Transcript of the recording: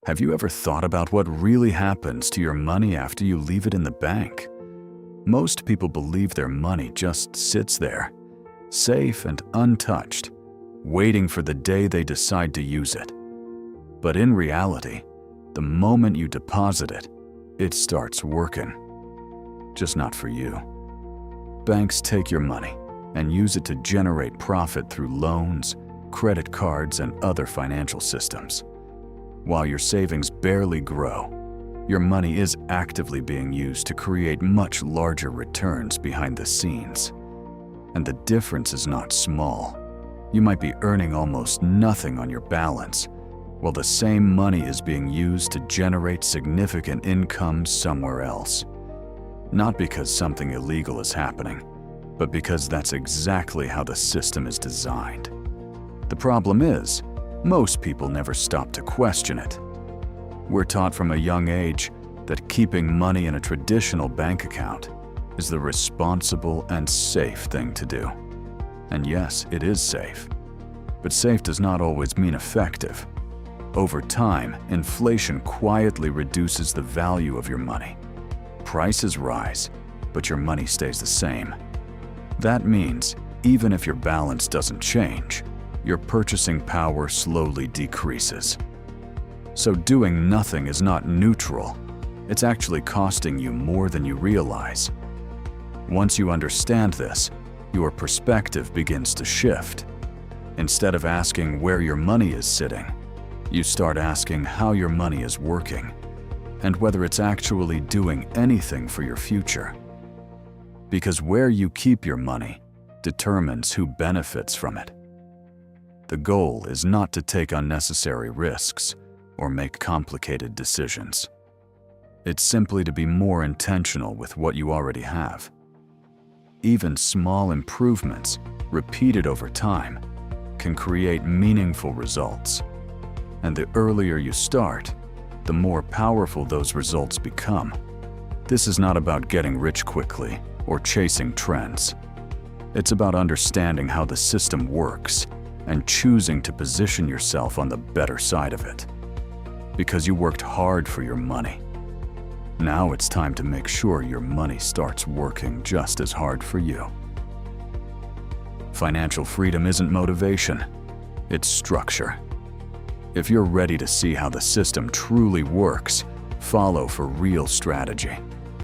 Have you ever thought about what really happens to your money after you leave it in the bank? Most people believe their money just sits there, safe and untouched, waiting for the day they decide to use it. But in reality, the moment you deposit it, it starts working. Just not for you. Banks take your money and use it to generate profit through loans, credit cards, and other financial systems. While your savings barely grow, your money is actively being used to create much larger returns behind the scenes. And the difference is not small. You might be earning almost nothing on your balance, while the same money is being used to generate significant income somewhere else. Not because something illegal is happening, but because that's exactly how the system is designed. The problem is, most people never stop to question it. We're taught from a young age that keeping money in a traditional bank account is the responsible and safe thing to do. And yes, it is safe. But safe does not always mean effective. Over time, inflation quietly reduces the value of your money. Prices rise, but your money stays the same. That means, even if your balance doesn't change, your purchasing power slowly decreases. So doing nothing is not neutral. It's actually costing you more than you realize. Once you understand this, your perspective begins to shift. Instead of asking where your money is sitting, you start asking how your money is working and whether it's actually doing anything for your future. Because where you keep your money determines who benefits from it. The goal is not to take unnecessary risks or make complicated decisions. It's simply to be more intentional with what you already have. Even small improvements, repeated over time, can create meaningful results. And the earlier you start, the more powerful those results become. This is not about getting rich quickly or chasing trends. It's about understanding how the system works and choosing to position yourself on the better side of it. Because you worked hard for your money. Now it's time to make sure your money starts working just as hard for you. Financial freedom isn't motivation, it's structure. If you're ready to see how the system truly works, follow for real strategy.